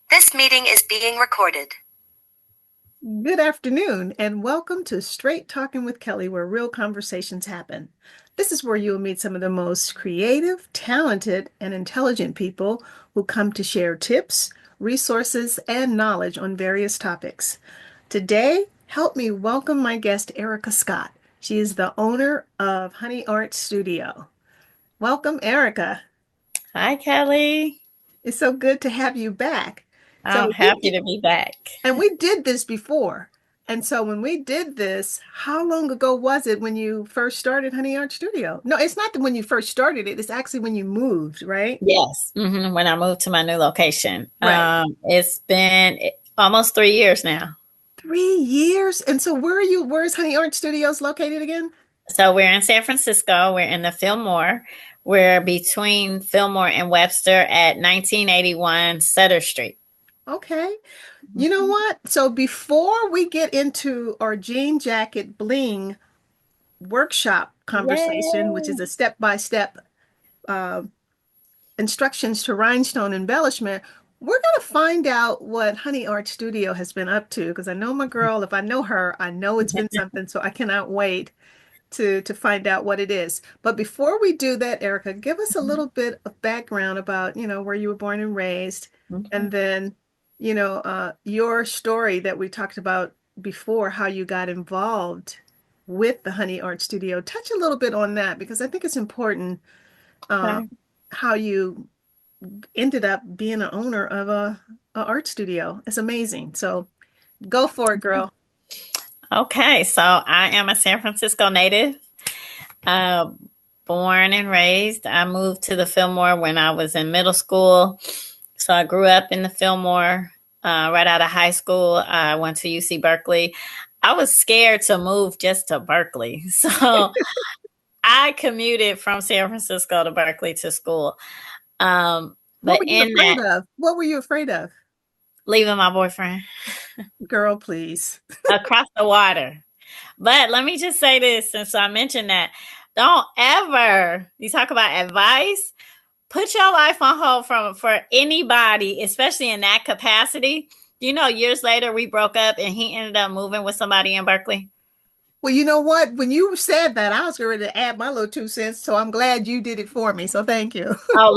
This meeting is being recorded. Good afternoon, and welcome to Straight Talking with Kelly, where real conversations happen. This is where you'll meet some of the most creative, talented, and intelligent people who come to share tips, resources, and knowledge on various topics. Today, help me welcome my guest, Ericka Scott. She is the owner of Honey Art Studio. Welcome, Ericka. Hi, Kelly. It's so good to have you back. I'm happy to be back. And we did this before. And so when we did this, how long ago was it when you first started Honey Art Studio? No, it's not when you first started it. It's actually when you moved, right? Yes, when I moved to my new location. Right. It's been almost 3 years now. 3 years. And so where is Honey Art Studios located again? So we're in San Francisco. We're in the Fillmore. We're between Fillmore and Webster at 1981 Sutter Street. Okay. You know what? So before we get into our jean jacket bling workshop conversation, which is a step-by-step instructions to Rhinestone embellishment, we're going to find out what Honey Art Studio has been up to, because I know my girl, if I know her, I know it's been something, so I cannot wait to find out what it is. But before we do that, Ericka, give us a little bit of background about, where you were born and raised, and then, your story that we talked about before, how you got involved with the Honey Art Studio. Touch a little bit on that, because I think it's important how you ended up being an owner of a art studio. It's amazing. So go for it, girl. Okay, so I am a San Francisco native, born and raised. I moved to the Fillmore when I was in middle school. So I grew up in the Fillmore. Right out of high school, I went to UC Berkeley. I was scared to move just to Berkeley. So I commuted from San Francisco to Berkeley to school. What were you afraid of? What were you afraid of? Leaving my boyfriend. Girl, please. Across the water. But let me just say this, since I mentioned that, don't ever, you talk about advice, put your life on hold for anybody, especially in that capacity. Years later, we broke up and he ended up moving with somebody in Berkeley. Well, you know what? When you said that, I was ready to add my little 2 cents. So I'm glad you did it for me. So thank you. Oh,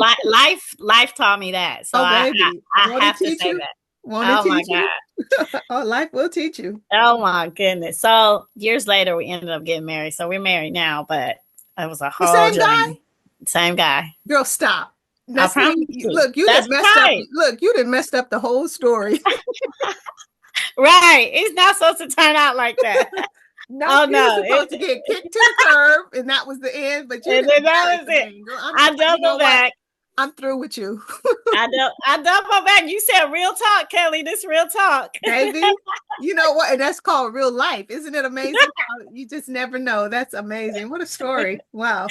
life taught me that. So baby. I have to say that. Oh my God. Oh, life will teach you. Oh my goodness. So years later, we ended up getting married. So we're married now, but it was a whole same journey. guy? Same guy. Girl, stop. I promise you. Look, you done messed up. Look, you done messed up the whole story. Right. It's not supposed to turn out like that. No, no, supposed to get kicked to the curb, and that was the end. But you didn't. That was it. Girl, I double back. I'm through with you. I double back. You said real talk, Kelly. This real talk. Baby, you know what? And that's called real life. Isn't it amazing? You just never know. That's amazing. What a story. Wow.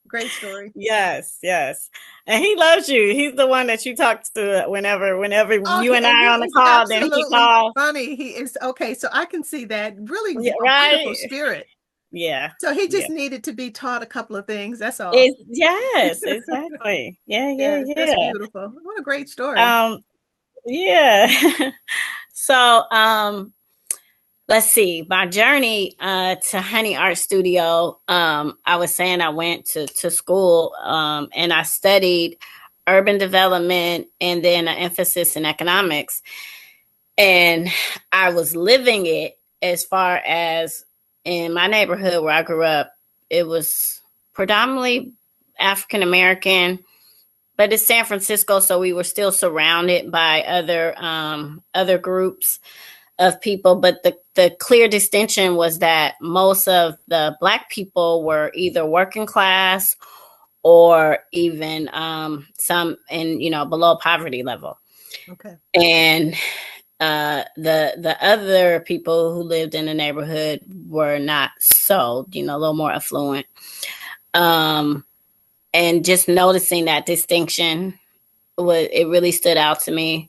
Great story. Yes. And he loves you. He's the one that you talk to whenever you and I are on the call, then he calls. Funny. He is okay. So I can see that really wonderful spirit. Yeah. So he just needed to be taught a couple of things. That's all. Yes, exactly. Yeah. That's beautiful. What a great story. Yeah. So, let's see. My journey to Honey Art Studio. I was saying I went to school and I studied urban development and then an emphasis in economics. And I was living it as far as in my neighborhood where I grew up. It was predominantly African American, but it's San Francisco, so we were still surrounded by other groups of people. But the clear distinction was that most of the Black people were either working class or even some in below poverty level. Okay. And the other people who lived in the neighborhood were not so, a little more affluent. And just noticing that distinction it really stood out to me.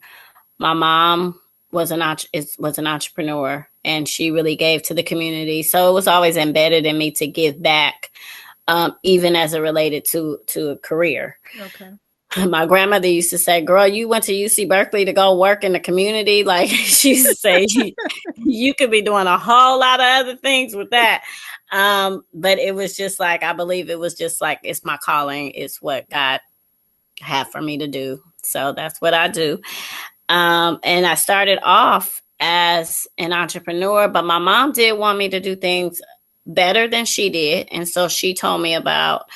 My mom was an entrepreneur, and she really gave to the community. So it was always embedded in me to give back, even as it related to a career. Okay. my grandmother used to say, girl, you went to UC Berkeley to go work in the community. Like she used to say, you could be doing a whole lot of other things with that. But it was just like, I believe it was just like, it's my calling. It's what God had for me to do. So that's what I do. And I started off as an entrepreneur, but my mom did want me to do things better than she did. And so she told me about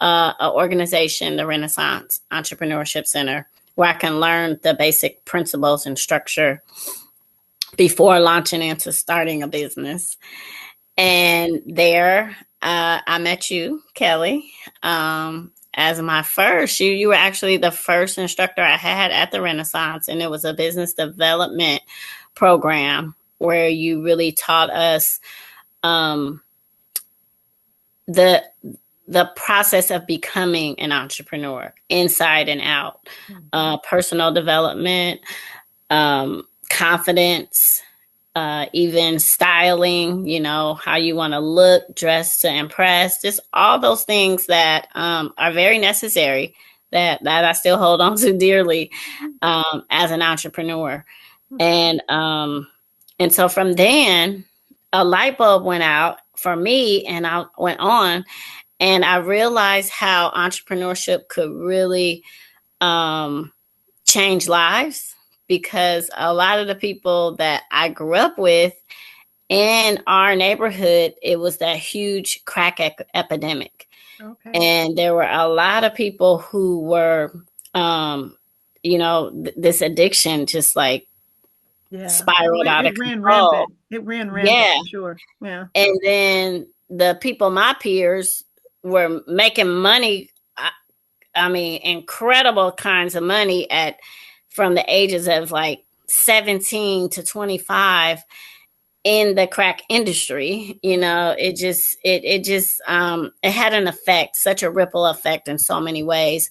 an organization, the Renaissance Entrepreneurship Center, where I can learn the basic principles and structure before launching into starting a business. And there I met you, Kelly, as my first. You were actually the first instructor I had at the Renaissance, and it was a business development program where you really taught us the process of becoming an entrepreneur inside and out, personal development, confidence, even styling, you know, how you want to look, dress to impress, just all those things that are very necessary that I still hold on to dearly as an entrepreneur. And so from then, a light bulb went out for me, and I went on. And I realized how entrepreneurship could really change lives, because a lot of the people that I grew up with in our neighborhood, it was that huge crack epidemic. Okay. And there were a lot of people who were, this addiction just like spiraled out of control. It ran rampant, for sure. Yeah. And then the people, my peers, were making money. I mean, incredible kinds of money from the ages of like 17 to 25 in the crack industry. You know, it had an effect, such a ripple effect in so many ways.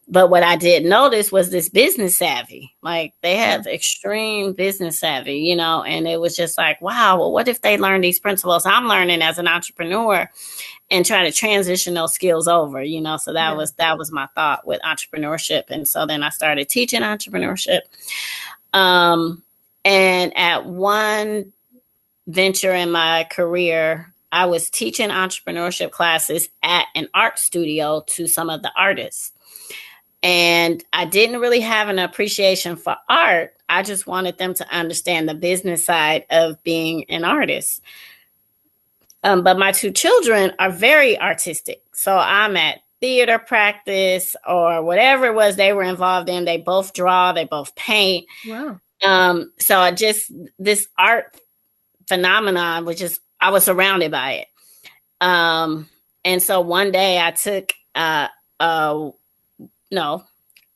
But what I did notice was this business savvy. Like they have extreme business savvy, you know, and it was just like, wow, well, what if they learn these principles I'm learning as an entrepreneur and try to transition those skills over, you know? So that was my thought with entrepreneurship. And so then I started teaching entrepreneurship. And at one venture in my career, I was teaching entrepreneurship classes at an art studio to some of the artists. And I didn't really have an appreciation for art. I just wanted them to understand the business side of being an artist. But my two children are very artistic. So I'm at theater practice or whatever it was they were involved in. They both draw, they both paint. Wow. So this art phenomenon, I was surrounded by it. And so one day I took, I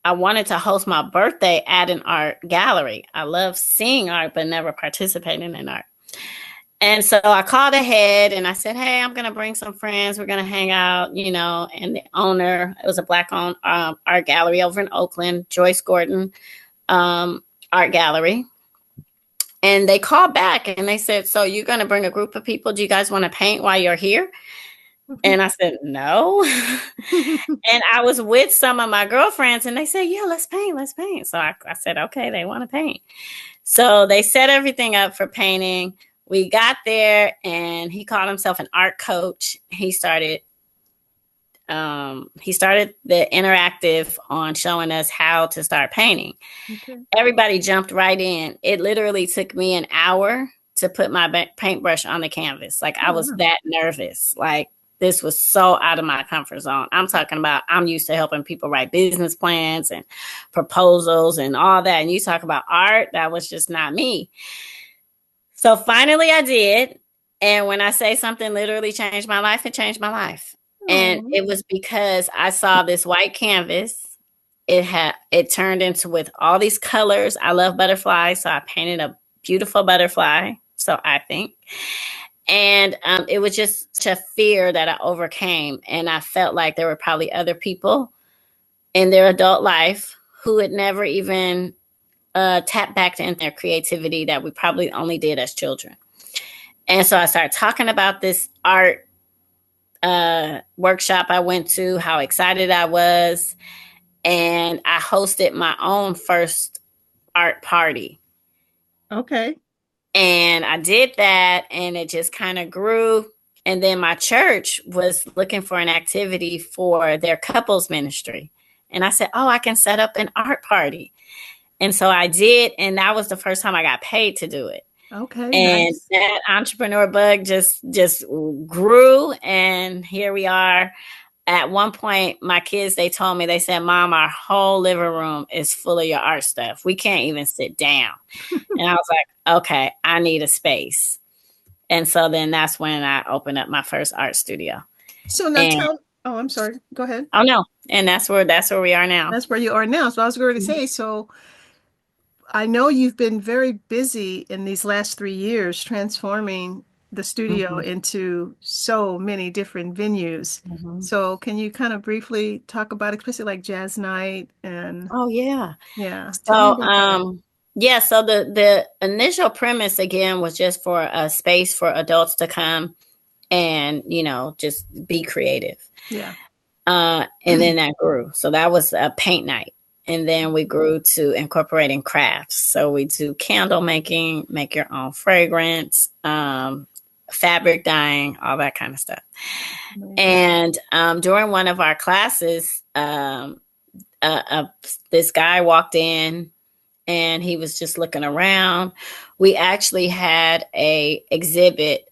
wanted to host my birthday at an art gallery. I love seeing art, but never participating in art. And so I called ahead and I said, hey, I'm going to bring some friends. We're going to hang out, you know, and the owner, it was a Black-owned art gallery over in Oakland, Joyce Gordon Art Gallery. And they called back and they said, so you're going to bring a group of people. Do you guys want to paint while you're here? And I said, no. And I was with some of my girlfriends and they said, yeah, let's paint. So I said, okay, they want to paint. So they set everything up for painting. We got there and he called himself an art coach. He started the interactive on showing us how to start painting. Okay. Everybody jumped right in. It literally took me an hour to put my paintbrush on the canvas. Like I was that nervous. Like this was so out of my comfort zone. I'm talking about, I'm used to helping people write business plans and proposals and all that. And you talk about art, that was just not me. So finally I did. And when I say something literally changed my life, it changed my life. And it was because I saw this white canvas. It turned into with all these colors. I love butterflies. So I painted a beautiful butterfly. So I think. And it was just a fear that I overcame. And I felt like there were probably other people in their adult life who had never even tapped back into their creativity that we probably only did as children. And so I started talking about this art workshop I went to, how excited I was. and I hosted my own first art party. Okay. And I did that, and it just kind of grew. And then my church was looking for an activity for their couples ministry. And I said, oh, I can set up an art party. And so I did. And that was the first time I got paid to do it. Okay. And Nice. that entrepreneur bug just grew. And here we are. At one point, my kids, they told me, they said, Mom, our whole living room is full of your art stuff. We can't even sit down. And I was like, okay, I need a space. And so then that's when I opened up my first art studio. So now oh, I'm sorry. Go ahead. Oh no. And that's where we are now. That's where you are now. So I was going to say, so I know you've been very busy in these last 3 years transforming the studio into so many different venues. So can you kind of briefly talk about, especially like Jazz Night and oh yeah. Yeah. So yeah, so the initial premise again was just for a space for adults to come and, you know, just be creative. Yeah. And then that grew. So that was a paint night. And then we grew to incorporating crafts. So we do candle making, make your own fragrance, fabric dyeing, all that kind of stuff. And during one of our classes, this guy walked in and he was just looking around. We actually had a exhibit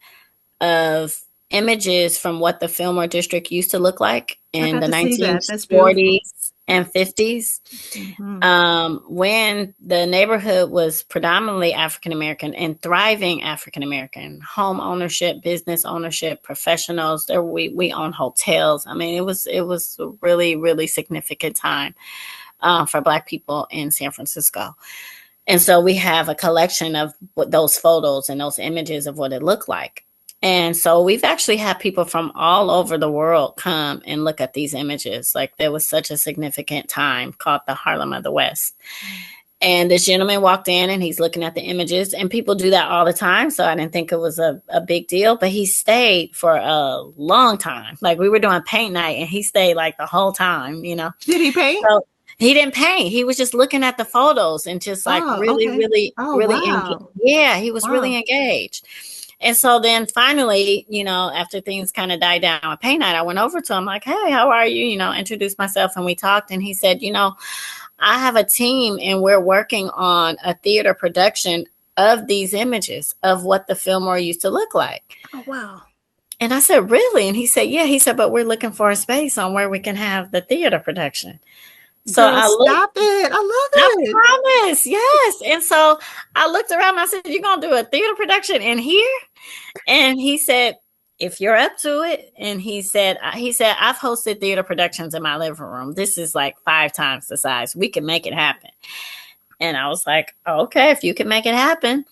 of images from what the Fillmore district used to look like in the 1940s and 50s, when the neighborhood was predominantly African-American and thriving African-American. Home ownership, business ownership, professionals. There we own hotels. I mean, it was a really, really significant time for Black people in San Francisco. And so we have a collection of those photos and those images of what it looked like. And so we've actually had people from all over the world come and look at these images. Like there was such a significant time called the Harlem of the West. And this gentleman walked in and he's looking at the images, and people do that all the time. So I didn't think it was a big deal, but he stayed for a long time. Like we were doing paint night and he stayed like the whole time, you know. Did he paint? So he didn't paint. He was just looking at the photos and just like really wow. yeah, he was really engaged. And so then finally, you know, after things kind of died down at paint night, I went over to him like, hey, how are you? You know, introduced myself and we talked. And he said, you know, I have a team and we're working on a theater production of these images of what the Fillmore used to look like. Oh, wow. And I said, really? And he said, yeah. He said, but we're looking for a space on where we can have the theater production. So Girl, stop it. I love it. I promise. Yes. And so I looked around and I said, you're going to do a theater production in here? And he said, if you're up to it. And he said, I've hosted theater productions in my living room. This is like 5 times the size. We can make it happen. And I was like, okay, if you can make it happen.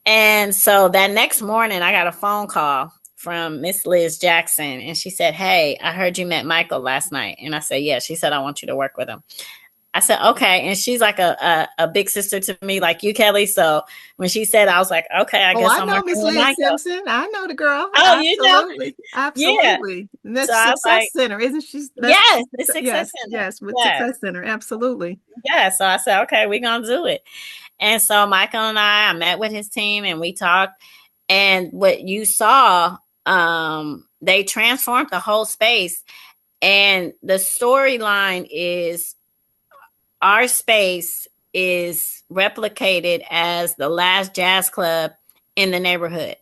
And so that next morning I got a phone call from Miss Liz Jackson. And she said, hey, I heard you met Michael last night. And I said, yeah. She said, I want you to work with him. I said, okay. And she's like a big sister to me, like you, Kelly. So when she said, I was like, okay, I guess I'm know Miss Liz Michael. Simpson. I know the girl. Oh, you know? Absolutely. Yeah. And that's so Success Center, isn't she? Yes, the Success Center. Yes, with Success Center. Absolutely. Yeah. So I said, okay, we're going to do it. And so Michael and I met with his team and we talked. And what you saw, they transformed the whole space. And the storyline is our space is replicated as the last jazz club in the neighborhood.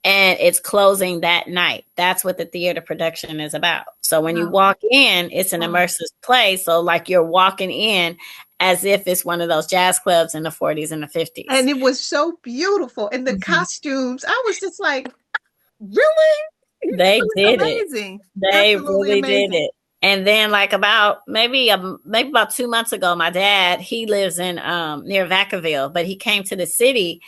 And it's closing that night. That's what the theater production is about. So when you walk in, it's an immersive play. So like you're walking in as if it's one of those jazz clubs in the 40s and the 50s. And it was so beautiful. And the costumes, I was just like, really? They did amazing. It. They Absolutely really amazing. did it. And then like about maybe about 2 months ago, my dad, he lives in near Vacaville, but he came to the city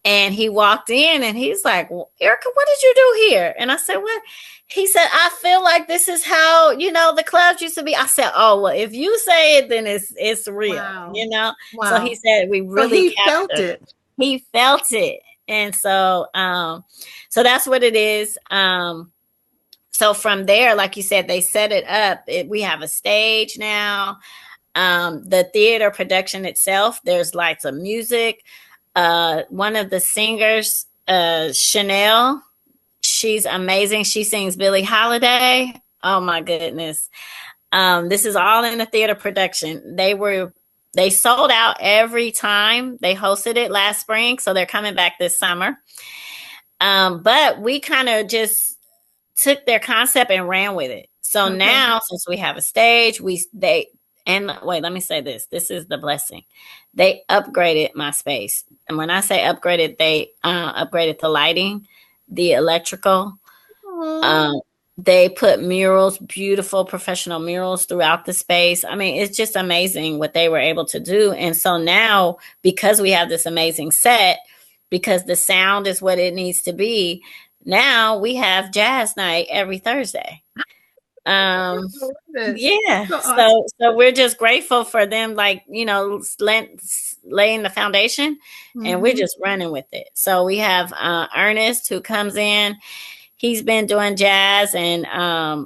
and he walked in and he's like, well, Ericka, what did you do here? And I said, what? He said, I feel like this is how, you know, the clubs used to be. I said, oh, well, if you say it, then it's real, you know? Wow. So he said, we really felt it. He felt it. And so, so that's what it is. So from there, like you said, they set it up. We have a stage now. The theater production itself, there's lots of music. One of the singers, Chanel, she's amazing. She sings Billie Holiday. Oh my goodness. This is all in the theater production. They sold out every time they hosted it last spring, so they're coming back this summer. But we kind of just took their concept and ran with it. So now, since we have a stage, and wait, let me say this. This is the blessing. They upgraded my space. And when I say upgraded, they upgraded the lighting, the electrical. They put murals, beautiful professional murals throughout the space. I mean, it's just amazing what they were able to do. And so now, because we have this amazing set, because the sound is what it needs to be, now we have jazz night every Thursday. Yeah. So we're just grateful for them, like, laying the foundation, and we're just running with it. So we have Ernest, who comes in. He's been doing jazz and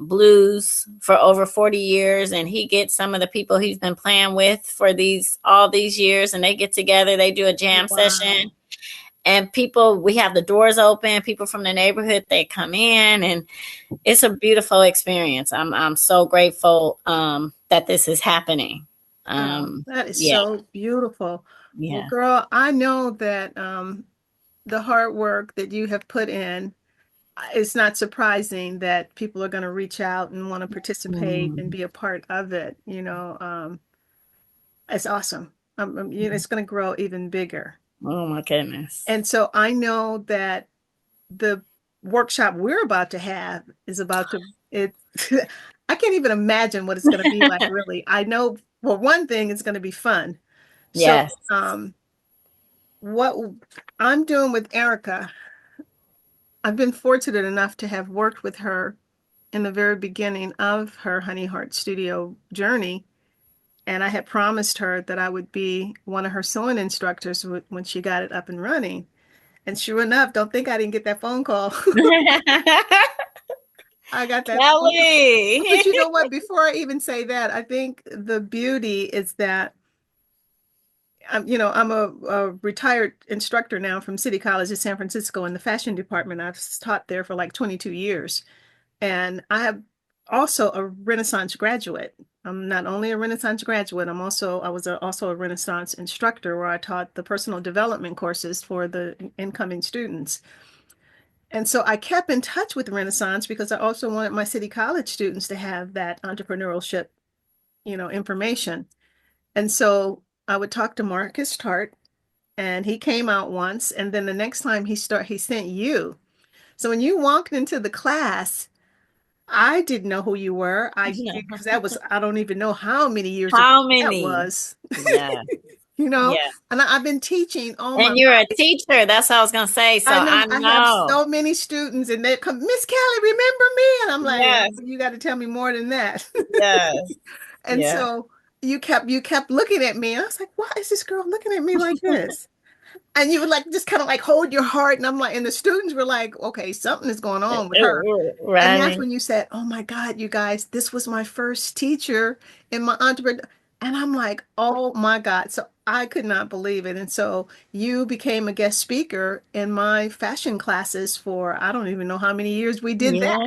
blues for over 40 years, and he gets some of the people he's been playing with for all these years, and they get together, they do a jam session, and we have the doors open, people from the neighborhood, they come in, and it's a beautiful experience. I'm so grateful that this is happening. That is so beautiful. Yeah. Well, girl, I know that the hard work that you have put in, it's not surprising that people are going to reach out and want to participate and be a part of it. It's awesome. It's going to grow even bigger. Oh my goodness. And so I know that the workshop we're about to have is about to, I can't even imagine what it's going to be like, really. I know, well, one thing is going to be fun. Yes. So what I'm doing with Ericka, I've been fortunate enough to have worked with her in the very beginning of her Honey Heart Studio journey. And I had promised her that I would be one of her sewing instructors when she got it up and running. And sure enough, don't think I didn't get that phone call. I got that. Kelly. But you know what? Before I even say that, I think the beauty is that I'm a retired instructor now from City College in San Francisco in the fashion department. I've taught there for like 22 years. And I have also a Renaissance graduate. I'm not only a Renaissance graduate, I was also a Renaissance instructor where I taught the personal development courses for the incoming students. And so I kept in touch with Renaissance because I also wanted my City College students to have that entrepreneurship, information. And so I would talk to Marcus Tart, and he came out once, and then the next time he sent you. So when you walked into the class, I didn't know who you were. Because I don't even know how many years ago that was. Yeah. And I've been teaching all my life. And you're a teacher. That's what I was going to say. So I know. I have so many students, and they come, Miss Kelly, remember me? And I'm like, you got to tell me more than that. Yes. And so you kept looking at me. I was like, why is this girl looking at me like this? And you would just kind of hold your heart. And I'm like, and the students were like, okay, something is going on with her. Right. And that's when you said, oh my God, you guys, this was my first teacher in my entrepreneur. And I'm like, oh my God. So I could not believe it. And so you became a guest speaker in my fashion classes for, I don't even know how many years we did that.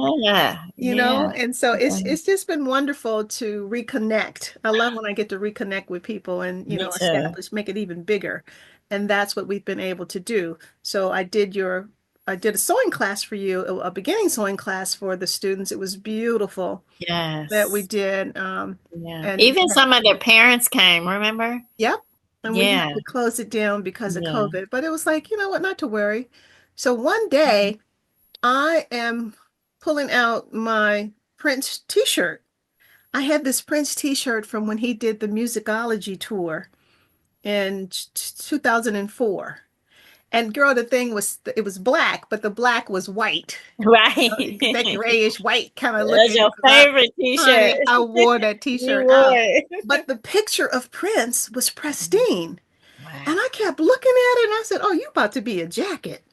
And so it's just been wonderful to reconnect. I love when I get to reconnect with people and, make it even bigger. And that's what we've been able to do. So I did a sewing class for you, a beginning sewing class for the students. It was beautiful. Yes. That we did. And even some of their parents came, remember? Yep. And we had to close it down because of COVID. But it was like, you know what, not to worry. So one day I am pulling out my Prince t-shirt. I had this Prince t-shirt from when he did the musicology tour in 2004. And girl, the thing was, it was black, but the black was white. Right. That grayish white kind of look. That's your favorite t-shirt. I wore that t-shirt out. But the picture of Prince was pristine. Wow. And I kept looking at it and I said, oh, you about to be a jacket.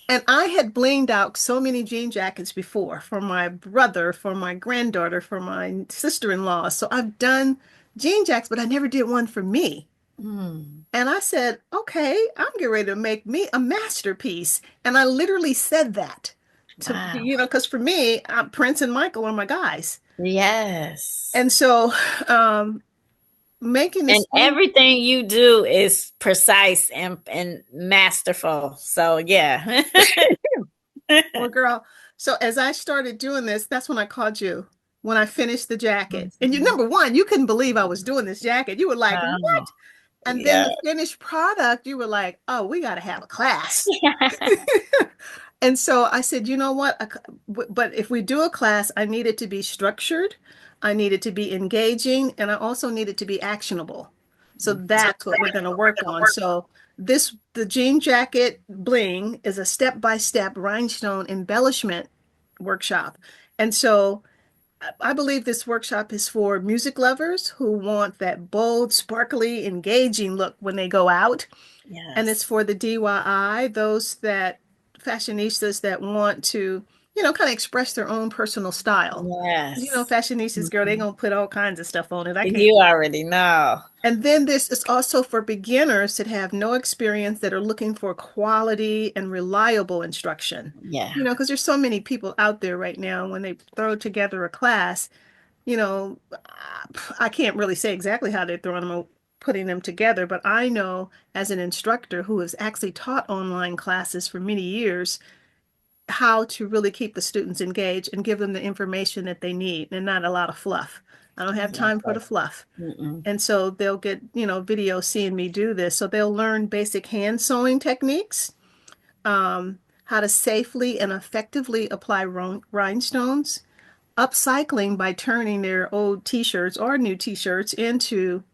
And I had blinged out so many jean jackets before for my brother, for my granddaughter, for my sister-in-law. So I've done jean jackets, but I never did one for me. Mm. And I said, okay, I'm getting ready to make me a masterpiece. And I literally said that to, Wow. because for me, Prince and Michael are my guys. Yes. And so, making And this, everything you do is precise and masterful. So yeah. well, girl. So as I started doing this, that's when I called you when I finished the jacket. And you, number one, you couldn't believe I was doing this jacket. You were like, Oh, what? And then yeah. the finished product, you were like, oh, we got to have a class. And so I said, you know what? But if we do a class, I need it to be structured. I need it to be engaging, and I also need it to be actionable. So that's what we're going to work on. So the jean jacket bling is a step-by-step rhinestone embellishment workshop. And so I believe this workshop is for music lovers who want that bold, sparkly, engaging look when they go out. And it's Yes. for the DIY, those that fashionistas that want to, kind of express their own personal style. Yes. Fashionistas, girl, they Mhm. gonna put all kinds of stuff on it. I can't. You already know. And then this is also for beginners that have no experience that are looking for quality and reliable instruction. Yeah. Because there's so many people out there right now, when they throw together a class, you know, I can't really say exactly how they're throwing them, putting them together, but I know as an instructor who has actually taught online classes for many years, how to really keep the students engaged and give them the information that they need and not a lot of fluff. I don't have time for Exactly. the fluff. Mm-mm. And so they'll get, videos seeing me do this. So they'll learn basic hand sewing techniques, how to safely and effectively apply rhinestones, upcycling by turning their old t-shirts or new t-shirts into,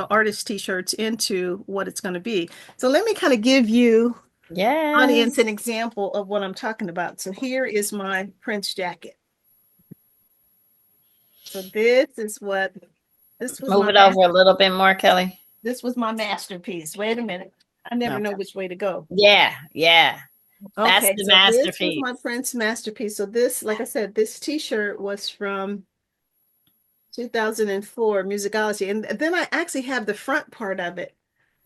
artist t-shirts into what it's going to be. So let me kind of give you, audience, Yes. an example of what I'm talking about. So here is my Prince jacket. So this was Move my it over a little bit more, Kelly. this was my masterpiece. Wait a minute. I never know Okay. which way to go. Yeah. Yeah. That's Okay, the so this was masterpiece. my Prince masterpiece. So this, like I said, this t-shirt was from 2004 musicology, and then I actually have the front part of it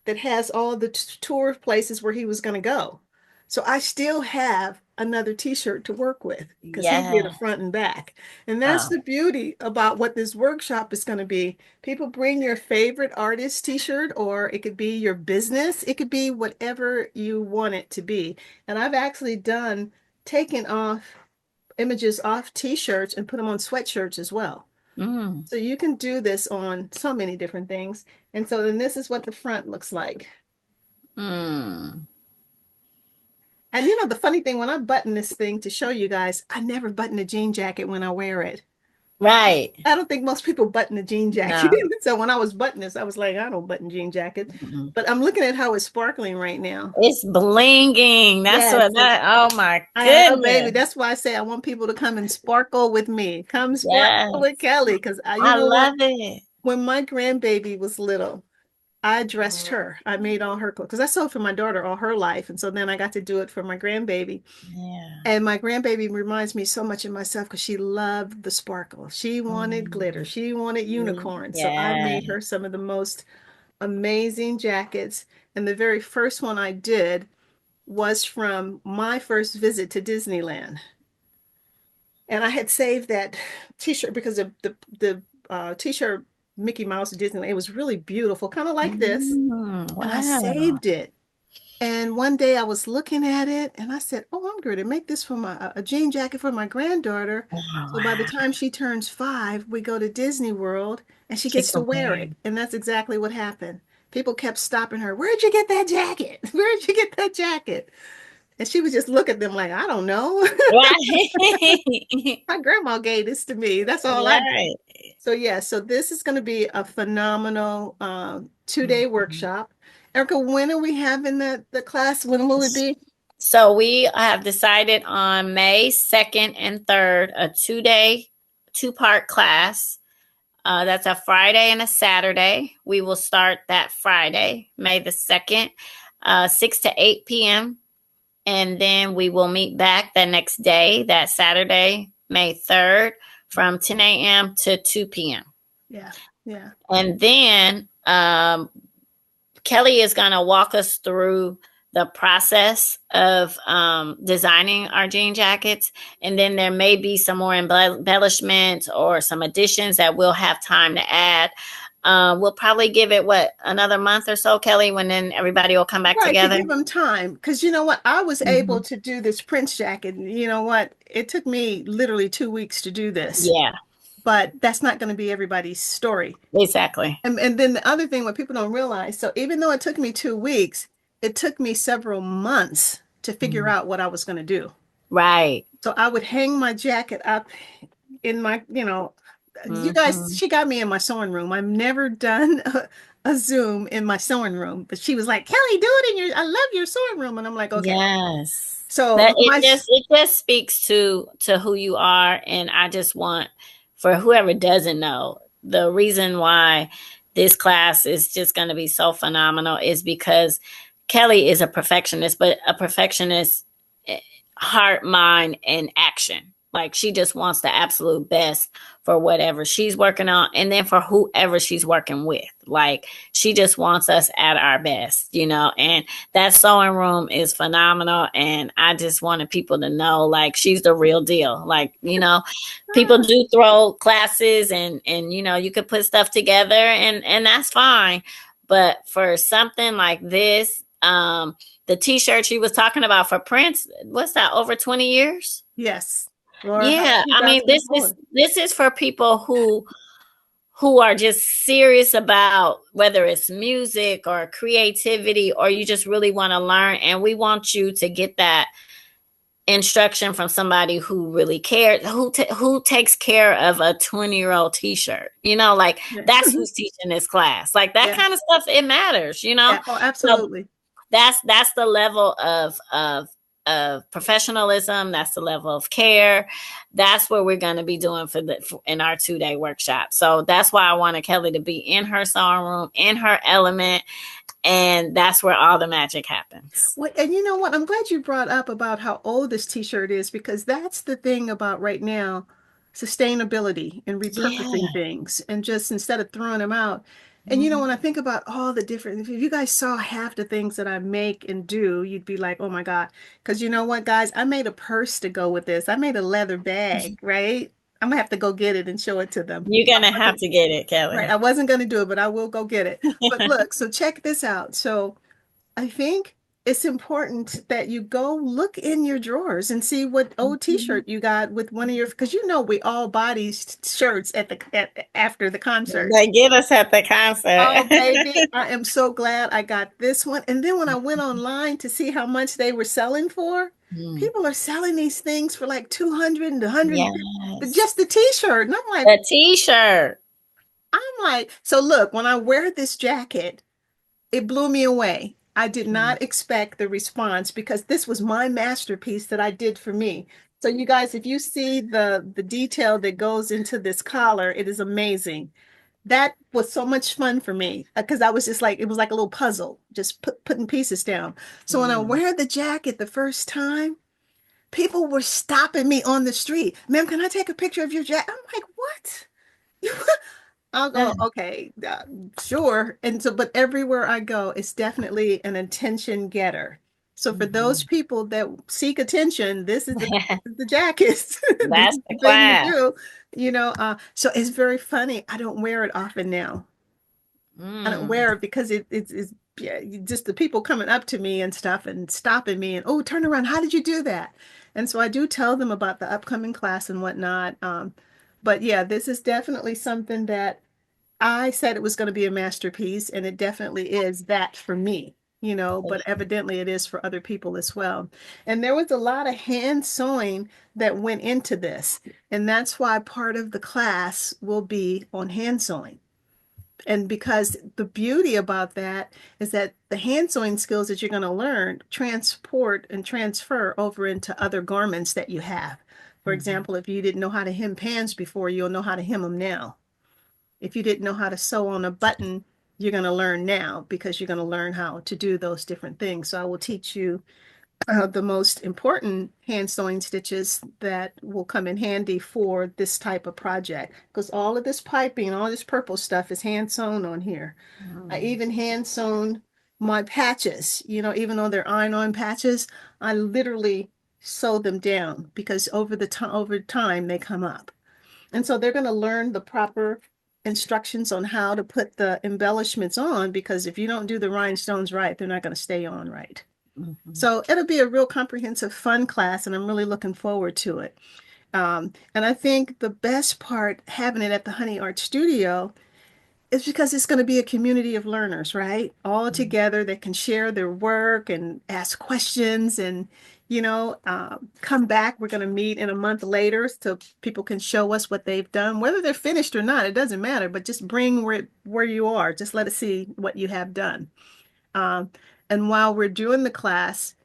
that has all the tour places where he was going to go. So I still have another t-shirt to work with because he did a Yeah. front and back. And that's Oh. the beauty about what this workshop is going to be. People bring your favorite artist t-shirt, or it could be your business. It could be whatever you want it to be. And I've actually taken off images off t-shirts and put them on sweatshirts as well. Mm. So you can do this on so many different things. And so then this is what the front looks like. Mm. And the funny thing, when I button this thing to show you guys, I never button a jean jacket when I wear it. Right. I don't think most people button a jean jacket. No. So when I was buttoning this, I was like, I don't button jean jackets. Mm-mm. But I'm looking at how it's sparkling right now. It's blinging. That's Yes. what that. Oh my Oh, baby, goodness. that's why I say I want people to come and sparkle with me. Come sparkle with Yes. Kelly. Because you I know what? love it. When my grandbaby was little, I dressed her. I made all her clothes because I sewed for my daughter all her life. And so then I got to do it for my grandbaby. Yeah. And my grandbaby reminds me so much of myself because she loved the sparkle. She wanted Mm. glitter. She wanted unicorns. So I Yeah. made her some of the most amazing jackets. And the very first one I did was from my first visit to Disneyland. And I had saved that t-shirt because the t-shirt Mickey Mouse Disneyland, it was really beautiful, kind of like this. And I Wow. saved it. And one day I was looking at it and I said, oh, I'm going to make this for a jean jacket for my granddaughter. Oh, So by the wow. time she turns 5, we go to Disney World and she She gets to can wear wear it. it. And that's exactly what happened. People kept stopping her. Where'd you get that jacket? Where'd you get that jacket? And she would just look at them like, I don't know. Right. My grandma gave this to me. That's all I do. Right. So yeah, so this is going to be a phenomenal 2-day workshop. Ericka, when are we having the class? When will it be? So we have decided on May 2nd and 3rd, a 2-day, 2-part class. That's a Friday and a Saturday. We will start that Friday, May the 2nd, 6 to 8 p.m. And then we will meet back the next day, that Saturday, May 3rd, from 10 a.m. to 2 p.m. Yeah. Yeah. And then Kelly is going to walk us through the process of designing our jean jackets. And then there may be some more embellishments or some additions that we'll have time to add. We'll probably give it, another month or so, Kelly, when then everybody will come back Right, to together. give them time. Because you know what? I was Mm-hmm. able to do this Prince jacket. You know what? It took me literally 2 weeks to do this. Yeah. But that's not going to be everybody's story. Exactly. And then the other thing what people don't realize, so even though it took me 2 weeks, it took me several months to figure out what I was going to do. Right. So I would hang my jacket up in my, you guys, Mm-hmm. she got me in my sewing room. I've never done a Zoom in my sewing room, but she was like, Kelly, do it in I love your sewing room. And I'm like, okay. Yes. So That it just speaks to who you are. And I just want, for whoever doesn't know, the reason why this class is just going to be so phenomenal is because Kelly is a perfectionist, but a perfectionist heart, mind, and action. Like, she just wants the absolute best for whatever she's working on, and then for whoever she's working with. Like, she just wants us at our best, and that sewing room is phenomenal. And I just wanted people to know, like, she's the real deal. Like, people do throw classes and you could put stuff together and that's fine. But for something like this, the t-shirt she was talking about for Prince, what's that, over 20 years? Yes. Yeah, I mean, this is for people who are just serious about whether it's music or creativity, or you just really want to learn. And we want you to get that instruction from somebody who really cares, who takes care of a 20-year-old t-shirt. Like, that's who's teaching this class. Like, that kind of stuff, it matters. Yeah. Oh, absolutely. So that's the level of professionalism. That's the level of care. That's what we're going to be doing in our 2-day workshop. So that's why I wanted Kelly to be in her sewing room, in her element. And that's where all the magic happens. Well, and you know what? I'm glad you brought up about how old this t-shirt is, because that's the thing about right now, sustainability and repurposing things, and just instead of throwing them out. And when I think about all the different, if you guys saw half the things that I make and do, you'd be like, oh my God. Because you know what, guys? I made a purse to go with this. I made a leather bag, right? I'm gonna have to go get it and show it to them. You're gonna have to get it, Kelly. Right. I wasn't gonna do it, but I will go get it. But look, so check this out. So I think it's important that you go look in your drawers and see what old t-shirt you got with one of your, because we all buy these shirts after the concert. They get us at the concert. Oh, baby, I am so glad I got this one. And then when I went online to see how much they were selling for, people are selling these things for like 200 and 100, but just the t-shirt. And I'm like, the t-shirt. I'm like, so look, when I wear this jacket, it blew me away. I did not expect the response, because this was my masterpiece that I did for me. So you guys, if you see the detail that goes into this collar, it is amazing. That was so much fun for me, because I was just like, it was like a little puzzle, just putting pieces down. So when I wear the jacket the first time, people were stopping me on the street. Ma'am, can I take a picture of your jacket? I'm like, what? I'll go, okay, sure. And so, but everywhere I go, it's definitely an attention getter. So for those people that seek attention, this is the jacket. That's the thing class. to do. So it's very funny. I don't wear it often now. I don't wear it because it's just the people coming up to me and stuff and stopping me and, oh, turn around. How did you do that? And so I do tell them about the upcoming class and whatnot. But yeah, this is definitely something that I said it was going to be a masterpiece, and it definitely is that for me, but evidently it is for other people as well. And there was a lot of hand sewing that went into this, and that's why part of the class will be on hand sewing. And because the beauty about that is that the hand sewing skills that you're going to learn transport and transfer over into other garments that you have. For example, if you didn't know how to hem pants before, you'll know how to hem them now. If you didn't know how to sew on a button, you're going to learn now, because you're going to learn how to do those different things. So I will teach you the most important hand sewing stitches that will come in handy for this type of project, because all of this piping, all this purple stuff is hand sewn on here. I even hand sewn my patches, even though they're iron-on patches, I literally sew them down because over time they come up. And so they're going to learn the proper instructions on how to put the embellishments on, because if you don't do the rhinestones right, they're not going to stay on right. So it'll be a real comprehensive, fun class, and I'm really looking forward to it. And I think the best part having it at the Honey Art Studio is because it's going to be a community of learners, right? All together that can share their work and ask questions and, come back. We're going to meet in a month later so people can show us what they've done, whether they're finished or not. It doesn't matter, but just bring where you are. Just let us see what you have done. And while we're doing the class,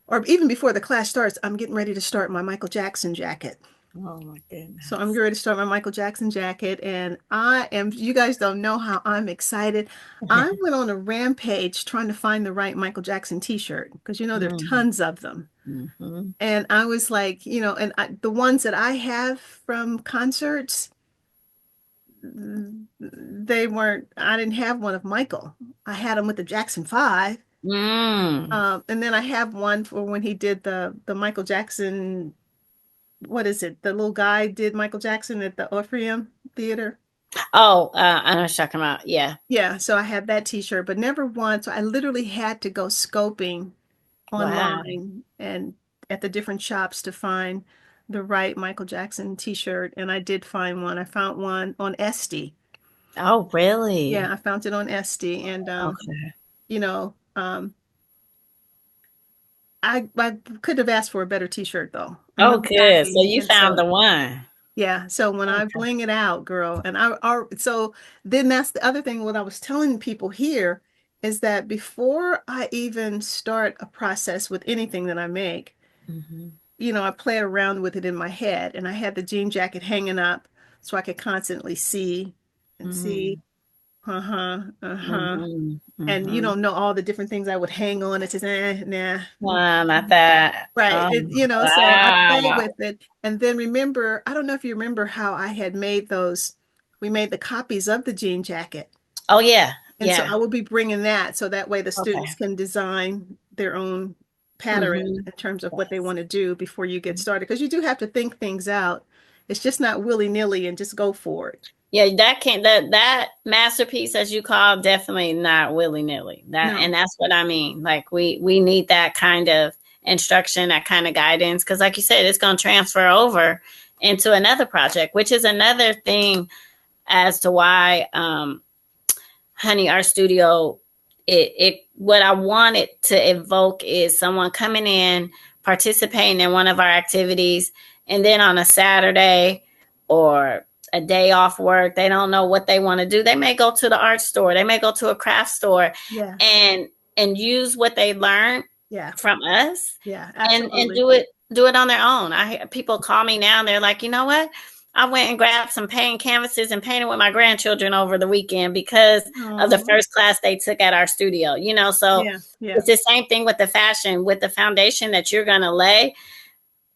or even before the class starts, I'm getting ready to start my Michael Jackson jacket. Oh my goodness. So I'm getting ready to start my Michael Jackson jacket, and you guys don't know how I'm excited. I went on a rampage trying to find the right Michael Jackson t-shirt, because there are tons of them. And I was like, the ones that I have from concerts, I didn't have one of Michael. I had them with the Jackson 5. And then I have one for when he did the Michael Jackson, what is it? The little guy did Michael Jackson at the Orpheum Theater. Oh, I know what you're talking about. Yeah. Yeah, so I have that t-shirt, but never once. So I literally had to go scoping online and at the different shops to find the right Michael Jackson t-shirt. And I did find one. I found one on Etsy. Oh, really? Yeah, I found it on Etsy. And, Okay. I could have asked for a better t-shirt though. Oh, good. So you And found the one. yeah. So when I bling it out, girl, and so then that's the other thing. What I was telling people here is that before I even start a process with anything that I make, I play around with it in my head, and I had the jean jacket hanging up so I could constantly see and see. And you don't know all the different things I would hang on. It's just, nah. Not that. Right. Oh, So I play wow. with it. And then remember, I don't know if you remember how I had made we made the copies of the jean jacket. Oh, yeah. And so Yeah. I will be bringing that so that way the students Okay. can design their own pattern in terms of what they want to do before you get started. Because you do have to think things out. It's just not willy-nilly and just go for it. Yeah, that masterpiece, as you call, definitely not willy-nilly. And that's what I mean. Like we need that kind of instruction, that kind of guidance, because like you said, it's going to transfer over into another project, which is another thing as to why Honey Art Studio, it what I wanted to evoke is someone coming in, participating in one of our activities, and then on a Saturday or a day off work, they don't know what they want to do. They may go to the art store, they may go to a craft store, and use what they learned from us, and do it on their own. I hear people call me now and they're like, you know what? I went and grabbed some painting canvases and painted with my grandchildren over the weekend because of the first class they took at our studio, so it's the same thing with the fashion, with the foundation that you're going to lay.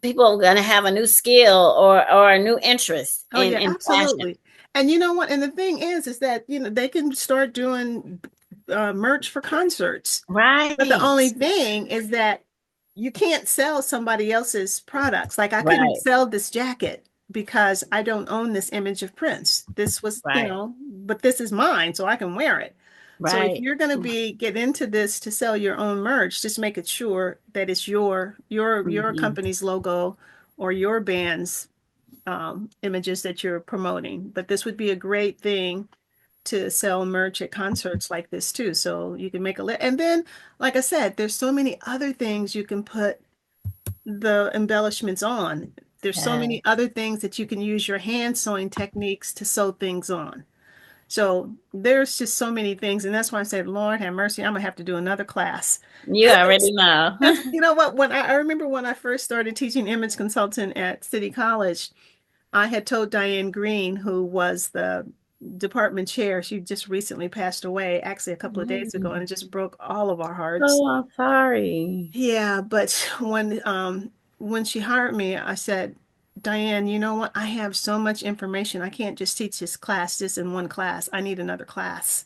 People are going to have a new skill or a new interest in absolutely. fashion. And you know what? And the thing is that, they can start doing merch for concerts. Right. But the only thing is that you can't sell somebody else's products. Like I couldn't sell this jacket because I don't own this image of Prince. This was, but this is mine, so I can wear it. So if you're going to get into this to sell your own merch, just make it sure that it's your company's logo or your band's images that you're promoting. But this would be a great thing to sell merch at concerts like this too. So you can make a list. And then, like I said, there's so many other things you can put the embellishments on. There's so many other things that you can use your hand sewing techniques to sew things on. So there's just so many things. And that's why I said, Lord have mercy, I'm gonna have to do another class. You already know. You know what? I remember when I first started teaching image consultant at City College, I had told Diane Green, who was the department chair, she just recently passed away, actually a couple of days ago, and it just broke all of our hearts. Oh, I'm sorry. Yeah, but when she hired me, I said, Diane, you know what? I have so much information. I can't just teach this in one class. I need another class.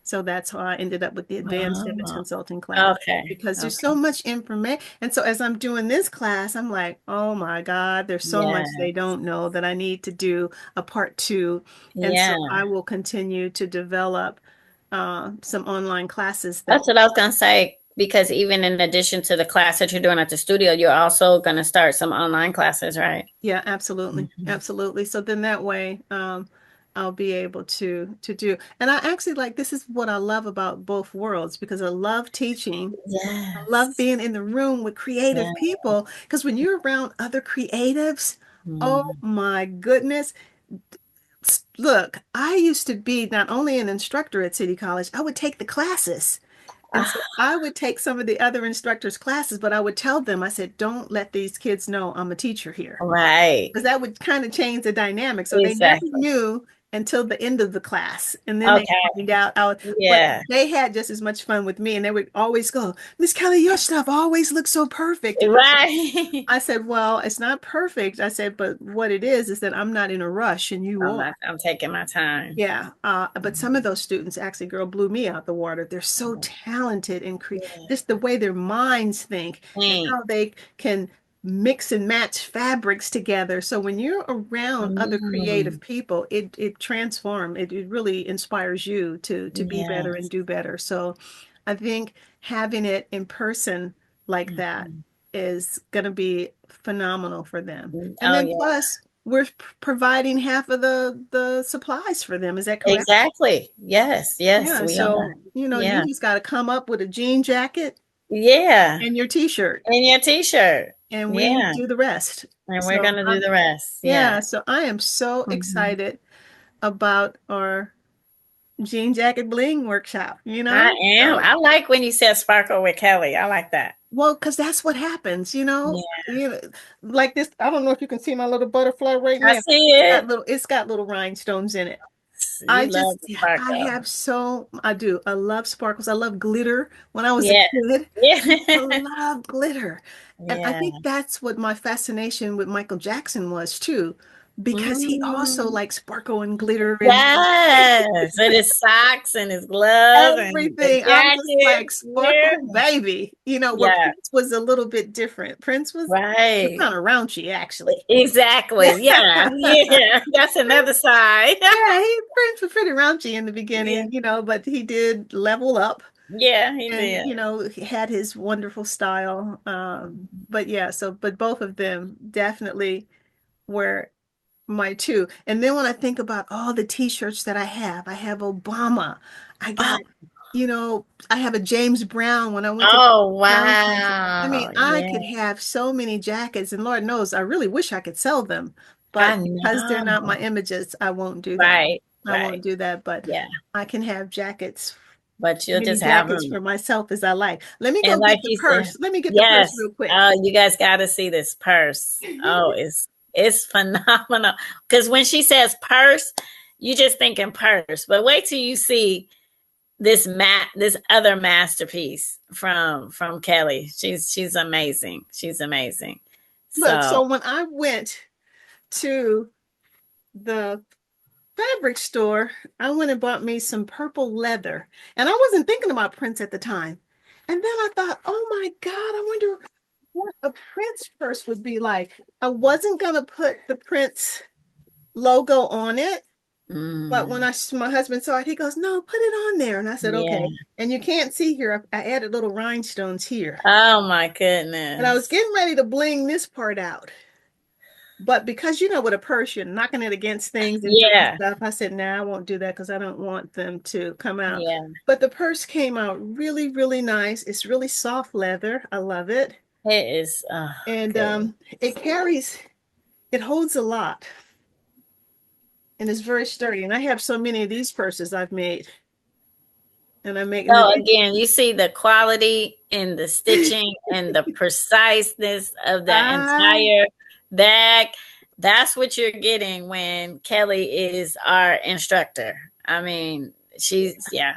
So that's how I ended up with the advanced image Oh, consulting class, okay. because there's Okay. so much information. And so as I'm doing this class, I'm like, oh my God, there's so much Yeah. they don't know that I need to do a part two. And Yeah. so I will continue to develop some online classes that, That's what I was gonna say. Because even in addition to the class that you're doing at the studio, you're also gonna start some online classes, right? yeah, absolutely. Mhm. Absolutely. So then that way, I'll be able to do. And I actually like, this is what I love about both worlds, because I love teaching. I love Yes. being in the room with Yeah. creative people, because when you're around other creatives, oh Mhm. my goodness. Look, I used to be not only an instructor at City College, I would take the classes. And so Ah, I would take some of the other instructors' classes, but I would tell them, I said, don't let these kids know I'm a teacher here, right. because that would kind of change the dynamic. So they never Exactly. knew until the end of the class. And then they Okay. find out, but Yeah. they had just as much fun with me. And they would always go, Miss Kelly, your stuff always looks so perfect. And Right. I said, well, it's not perfect. I said, but what it is that I'm not in a rush and you are. I'm taking my time. Yeah, but some of those students actually, girl, blew me out the water. They're so talented and Yeah. just the way their minds think and Thanks. how they can mix and match fabrics together. So when you're around other creative Mm. people, it transforms. It really inspires you to be better and Yes. do better. So I think having it in person like that Mhm. is going to be phenomenal for them. And Oh then yeah. plus, we're providing half of the supplies for them. Is that correct? Exactly. Yes. Yes, Yeah. we are. So, you Yeah. just got to come up with a jean jacket Yeah. and your t-shirt, And your t-shirt. and we Yeah. do the rest. And we're So, gonna do the rest. yeah. Yeah. So I am so Mhm. excited about our jean jacket bling workshop, I am. So, I like when you said sparkle with Kelly. I like that. well, because that's what happens, Yeah. like this. I don't know if you can see my little butterfly right I now. see it. It's got little rhinestones in it. You love the Yeah, sparkle. I do. I love sparkles. I love glitter. When I was a Yeah. kid, I Yeah. loved glitter. And I Yeah. think that's what my fascination with Michael Jackson was too, because he also Mm. liked sparkle and glitter and Yes. And his socks and his glove and the everything. I'm just jacket. like Yeah. sparkle baby. Where Yeah. Prince was a little bit different. Prince was Right. kind of raunchy, actually. Exactly. Yeah. Yeah. That's another side. Yeah, Prince was pretty raunchy in the Yeah. beginning, but he did level up. Yeah, he And did. he had his wonderful style. But yeah, but both of them definitely were my two. And then when I think about all the t-shirts that I have Obama. I Oh, got, I have a James Brown when I went to the oh Brown concert. I mean, wow. I Yeah. could have so many jackets, and Lord knows I really wish I could sell them, I but because they're not my know. images, I won't do that. Right. I won't Right. do that, but Yeah. I can have jackets, But you'll many just have jackets them. for myself as I like. Let me go And like get the you said, purse. Let me get the purse yes. real quick. Oh, you guys got to see this purse. Oh, it's phenomenal. Because when she says purse, you just thinking purse. But wait till you see this other masterpiece from Kelly. She's amazing. She's amazing. Look, So so when I went to the fabric store, I went and bought me some purple leather. And I wasn't thinking about Prince at the time. And then I thought, oh my God, I wonder what a Prince purse would be like. I wasn't going to put the Prince logo on it. But when mm, my husband saw it, he goes, no, put it on there. And I said, yeah. okay. And you can't see here, I added little rhinestones here. Oh my And I was goodness. getting ready to bling this part out. But because with a purse, you're knocking it against things and doing Yeah. stuff, I said, nah, I won't do that because I don't want them to come out. Yeah. But the purse came out really, really nice. It's really soft leather. I love it. It is And good. it holds a lot and it's very sturdy. And I have so many of these purses I've made. And I make, and So then again, you see the quality in the stitching and the preciseness of the I, entire bag. that's what you're getting when Kelly is our instructor. I mean, she's, yeah.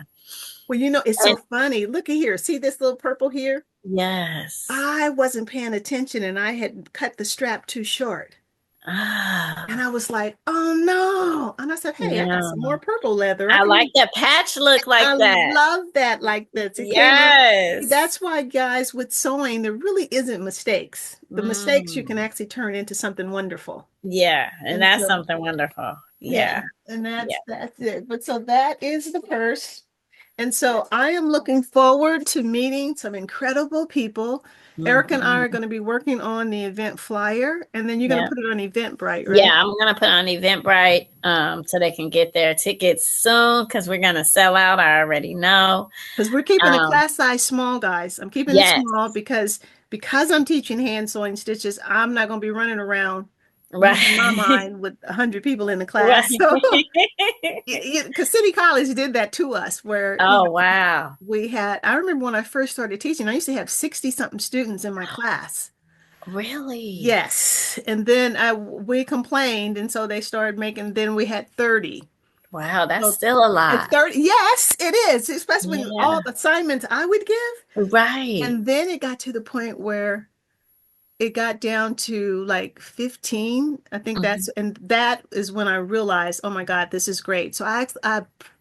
Well, it's so funny. Look at here. See this little purple here? Yes. I wasn't paying attention and I had cut the strap too short. And I was like, oh no. And I said, hey, I got some more purple leather. I like that patch look like I that. love that like this. Yes. That's why, guys, with sewing, there really isn't mistakes. The mistakes you can actually turn into something wonderful. Yeah. And that's something wonderful. Yeah. And that's it. But so that is the purse. And so I am looking forward to meeting some incredible people. Ericka and I are going to be working on the event flyer, and then you're going to put it on Eventbrite, right? Yeah, I'm going to put it on Eventbrite so they can get their tickets soon because we're going to sell out. I already know. Because we're keeping the class size small, guys. I'm keeping it small because I'm teaching hand sewing stitches. I'm not going to be running around in my mind with 100 people in the class. So, because City College did that to us where wow, I remember when I first started teaching, I used to have 60 something students in my class. Really? Yes. And then we complained, and so they started then we had 30. Wow, that's still a lot. 30, yes, it is, especially when all the assignments I would give. Right. And then it got to the point where it got down to like 15. I think and that is when I realized, oh my God, this is great. So I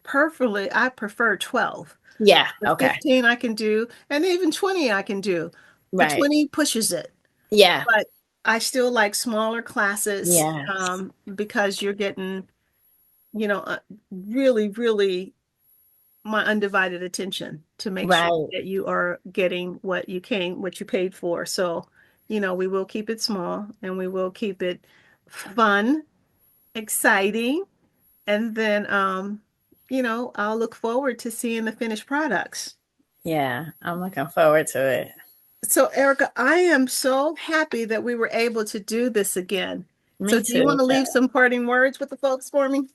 prefer 12. Yeah. But okay. 15 I can do, and even 20 I can do. Right. The 20 pushes it. Yeah. But I still like smaller classes because you're getting, really, really my undivided attention to make sure that you are getting what you paid for. So, we will keep it small and we will keep it fun, exciting. And then, I'll look forward to seeing the finished products. Yeah, I'm looking forward to it. So, Ericka, I am so happy that we were able to do this again. So do you want to leave some parting words with the folks for me?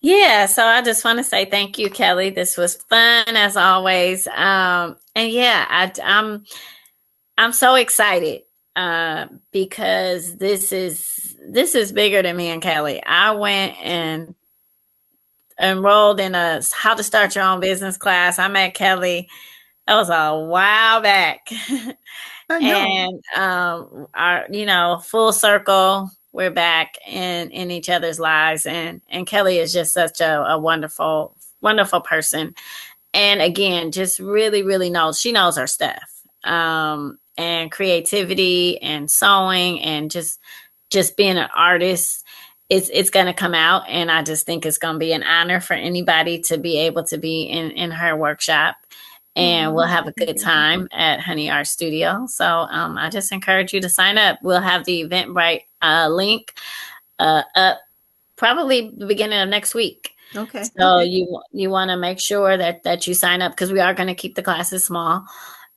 Yeah, so I just want to say thank you, Kelly. This was fun as always. And yeah, I'm so excited because this is bigger than me and Kelly. I went and enrolled in a how to start your own business class. I met Kelly. That was a while back. And our full circle, we're back in each other's lives, and Kelly is just such a wonderful person, and again just really knows her stuff, and creativity and sewing and just being an artist. It's going to come out, and I just think it's going to be an honor for anybody to be able to be in her workshop. And we'll have a good time at Honey Art Studio. So I just encourage you to sign up. We'll have the Eventbrite link up probably the beginning of next week. Okay. So you want to make sure that you sign up because we are going to keep the classes small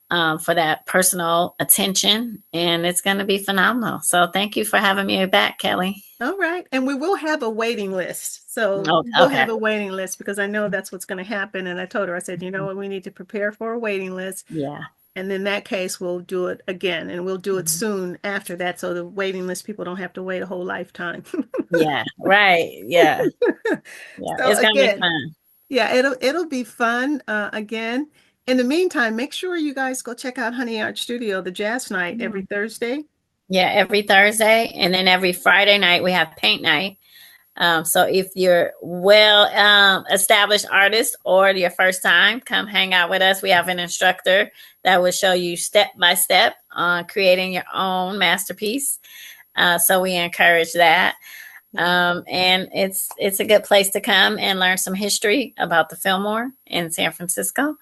for that personal attention. And it's going to be phenomenal. So thank you for having me back, Kelly. All right. And we will have a waiting list. So we'll have a waiting list because I know that's what's going to happen. And I told her, I said, you know what, we need to prepare for a waiting list. Yeah. And in that case, we'll do it again, and we'll do it soon after that. So the waiting list people don't have to wait a whole lifetime. Yeah. Right. Yeah. Yeah. So it's going to be fun. Yeah, it'll be fun again. In the meantime, make sure you guys go check out Honey Art Studio, the jazz night every Thursday. Yeah, every Thursday. And then every Friday night, we have paint night. So if you're established artist or your first time, come hang out with us. We have an instructor that will show you step by step on creating your own masterpiece. So we encourage that. And it's a good place to come and learn some history about the Fillmore in San Francisco.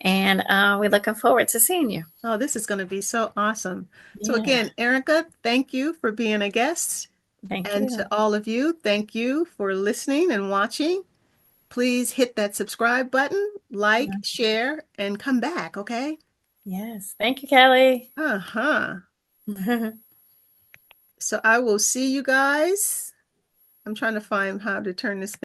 And we're looking forward to seeing you. Oh, this is going to be so awesome. So again, Ericka, thank you for being a guest. Thank you. And to all of you, thank you for listening and watching. Please hit that subscribe button, like, share, and come back, okay? Yes. Thank you, Kelly. So I will see you guys. I'm trying to find how to turn this